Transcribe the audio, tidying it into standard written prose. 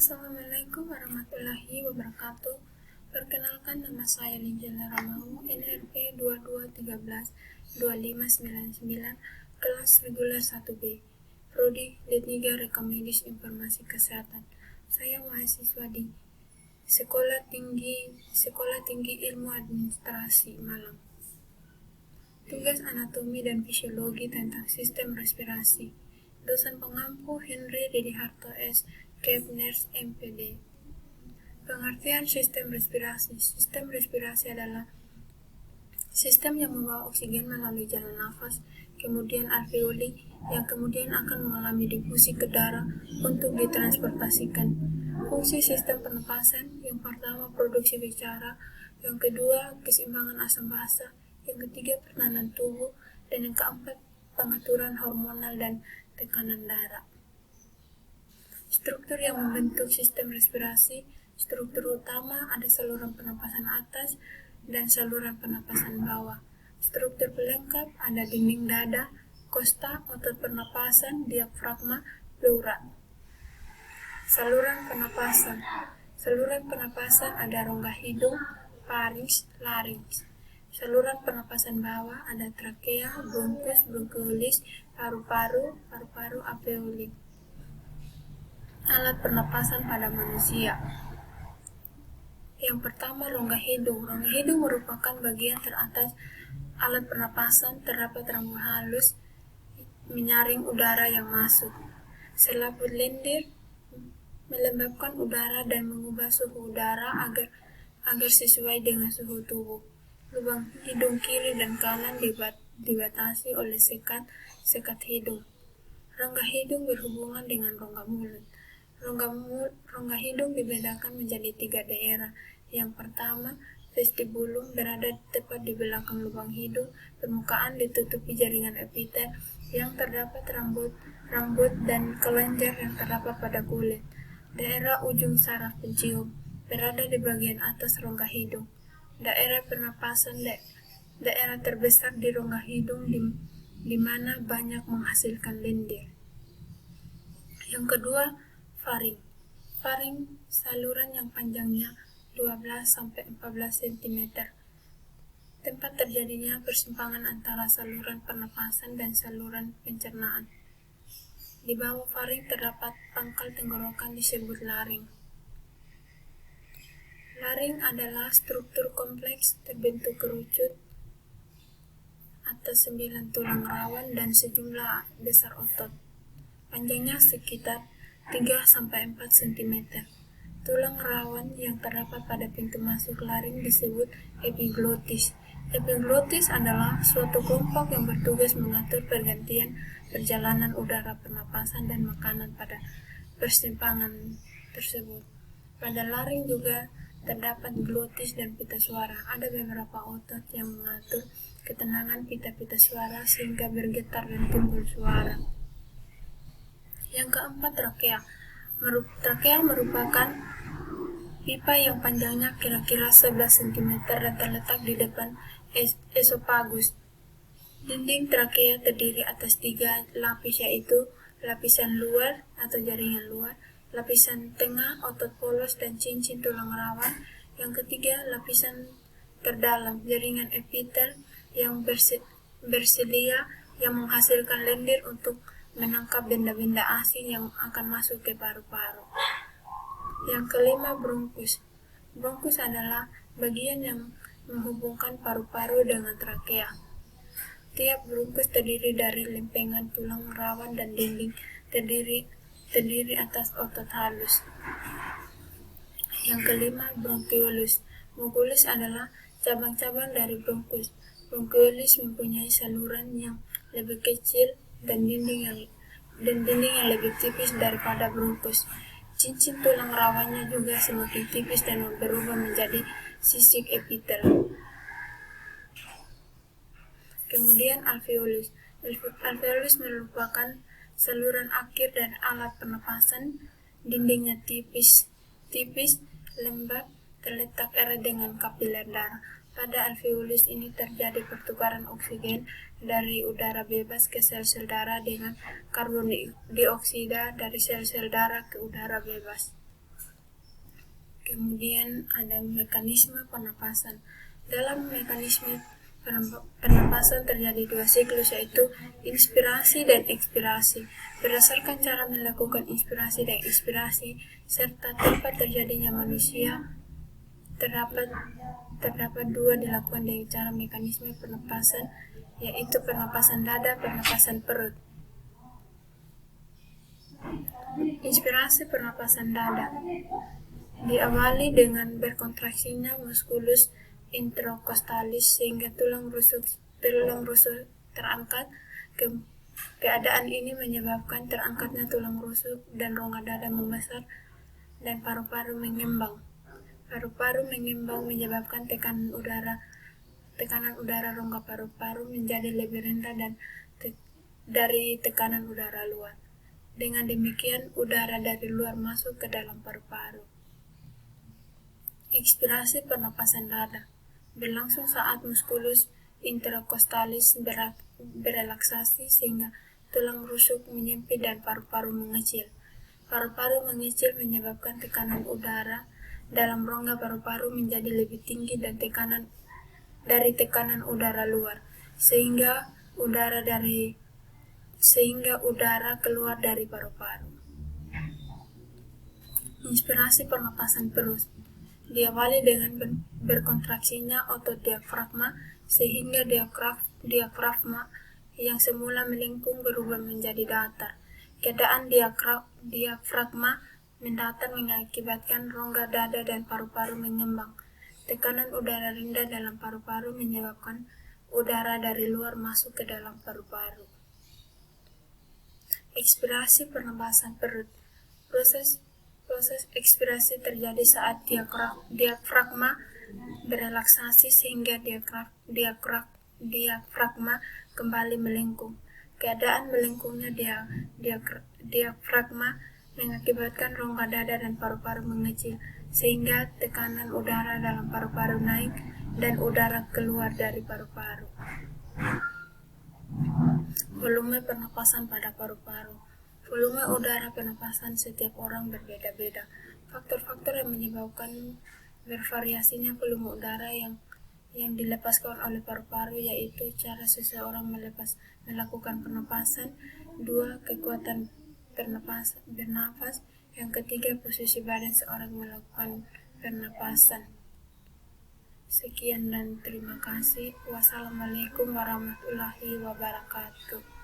Assalamualaikum warahmatullahi wabarakatuh. Perkenalkan, nama saya Linjana Ramau, NRP 2213-2599, kelas reguler 1B, Prodi D3 Rekam Medis Informasi Kesehatan. Saya mahasiswa di Sekolah Tinggi Ilmu Administrasi Malang. Tugas anatomi dan fisiologi tentang sistem respirasi. Dosen pengampu Henry Didi Harto S. Kepners MPD. Pengertian sistem respirasi. Sistem respirasi adalah sistem yang membawa oksigen melalui jalan nafas, kemudian alveoli, yang kemudian akan mengalami difusi ke darah untuk ditransportasikan. Fungsi sistem pernapasan: yang pertama produksi bicara, yang kedua keseimbangan asam basa, yang ketiga pertahanan tubuh, dan yang keempat pengaturan hormonal dan tekanan darah. Struktur yang membentuk sistem respirasi. Struktur utama ada saluran pernapasan atas dan saluran pernapasan bawah. Struktur pelengkap ada dinding dada, kosta, otot pernapasan, diafragma, pleura. Saluran pernapasan. Saluran pernapasan ada rongga hidung, farinks, larynx. Saluran pernapasan bawah ada trakea, bronkus, bronchiolis, paru-paru, alveoli. Alat pernapasan pada manusia. Yang pertama, rongga hidung. Rongga hidung merupakan bagian teratas alat pernapasan. Terdapat rambut halus menyaring udara yang masuk. Selaput lendir melembabkan udara dan mengubah suhu udara agar sesuai dengan suhu tubuh. Lubang hidung kiri dan kanan dibatasi oleh sekat hidung. Rongga hidung berhubungan dengan rongga mulut. Rongga hidung dibedakan menjadi 3 daerah. Yang pertama, vestibulum berada tepat di belakang lubang hidung. Permukaan ditutupi jaringan epitel yang terdapat rambut dan kelenjar yang terdapat pada kulit. Daerah ujung saraf pencium berada di bagian atas rongga hidung. Daerah pernapasan daerah terbesar di rongga hidung di mana banyak menghasilkan lendir. Yang kedua, faring. Faring saluran yang panjangnya 12-14 cm. Tempat terjadinya persimpangan antara saluran pernapasan dan saluran pencernaan. Di bawah faring terdapat pangkal tenggorokan disebut laring. Laring adalah struktur kompleks terbentuk kerucut atas 9 tulang rawan dan sejumlah besar otot. Panjangnya sekitar 3-4 cm. Tulang rawan yang terdapat pada pintu masuk laring disebut epiglotis. Epiglotis adalah suatu kelompok yang bertugas mengatur pergantian perjalanan udara pernapasan dan makanan pada persimpangan tersebut. Pada laring juga terdapat glotis dan pita suara. Ada beberapa otot yang mengatur ketenangan pita-pita suara sehingga bergetar dan timbul suara. Yang keempat, trakea. Trakea merupakan pipa yang panjangnya kira-kira 11 cm dan terletak di depan esofagus. Dinding trakea terdiri atas 3 lapis, yaitu lapisan luar atau jaringan luar, lapisan tengah otot polos dan cincin tulang rawan. Yang ketiga, lapisan terdalam jaringan epitel yang bersedia yang menghasilkan lendir untuk menangkap benda-benda asing yang akan masuk ke paru-paru. Yang kelima, bronkus. Bronkus adalah bagian yang menghubungkan paru-paru dengan trakea. Tiap bronkus terdiri dari lempengan tulang rawan dan dinding terdiri atas otot halus. Yang kelima, bronkiolus. Bronkiolus adalah cabang-cabang dari bronkus. Bronkiolus mempunyai saluran yang lebih kecil dan dinding yang lebih tipis daripada bronkus. Cincin tulang rawannya juga semakin tipis dan berubah menjadi sisik epitel. Kemudian alveolus. Alveolus merupakan saluran akhir dari alat pernapasan. Dindingnya tipis, lembab, terletak erat dengan kapiler darah. Pada alveolus ini terjadi pertukaran oksigen dari udara bebas ke sel-sel darah dengan karbon dioksida dari sel-sel darah ke udara bebas. Kemudian ada mekanisme pernapasan. Dalam mekanisme pernapasan terjadi dua siklus, yaitu inspirasi dan ekspirasi. Berdasarkan cara melakukan inspirasi dan ekspirasi serta tempat terjadinya manusia, terdapat dua dilakukan dengan cara mekanisme pernapasan, yaitu pernapasan dada, pernapasan perut. Inspirasi pernapasan dada diawali dengan berkontraksinya muskulus interkostalis sehingga tulang rusuk terangkat. Keadaan ini menyebabkan terangkatnya tulang rusuk dan rongga dada membesar dan paru-paru mengembang. Paru-paru mengembang menyebabkan tekanan udara rongga paru-paru menjadi lebih rendah dari tekanan udara luar. Dengan demikian, udara dari luar masuk ke dalam paru-paru. Ekspirasi pernapasan dada berlangsung saat muskulus interkostalis berelaksasi sehingga tulang rusuk menyempit dan paru-paru mengecil. Paru-paru mengecil menyebabkan tekanan udara dalam rongga paru-paru menjadi lebih tinggi dari tekanan udara luar, sehingga udara keluar dari paru-paru. Inspirasi pernapasan perut diawali dengan berkontraksinya otot diafragma sehingga diafragma yang semula melengkung berubah menjadi datar. Keadaan diafragma mendatar mengakibatkan rongga dada dan paru-paru mengembang. Tekanan udara rendah dalam paru-paru menyebabkan udara dari luar masuk ke dalam paru-paru. Ekspirasi pernapasan perut. Proses ekspirasi terjadi saat diafragma berelaksasi sehingga diafragma kembali melengkung. Keadaan melengkungnya diafragma mengakibatkan rongga dada dan paru-paru mengecil, sehingga tekanan udara dalam paru-paru naik dan udara keluar dari paru-paru. Volume pernapasan pada paru-paru. Volume udara pernapasan setiap orang berbeda-beda. Faktor-faktor yang menyebabkan bervariasinya volume udara yang dilepaskan oleh paru-paru yaitu cara seseorang melakukan pernapasan, 2. Kekuatan bernafas, yang ketiga posisi badan seorang melakukan pernapasan. Sekian dan terima kasih. Wassalamualaikum warahmatullahi wabarakatuh.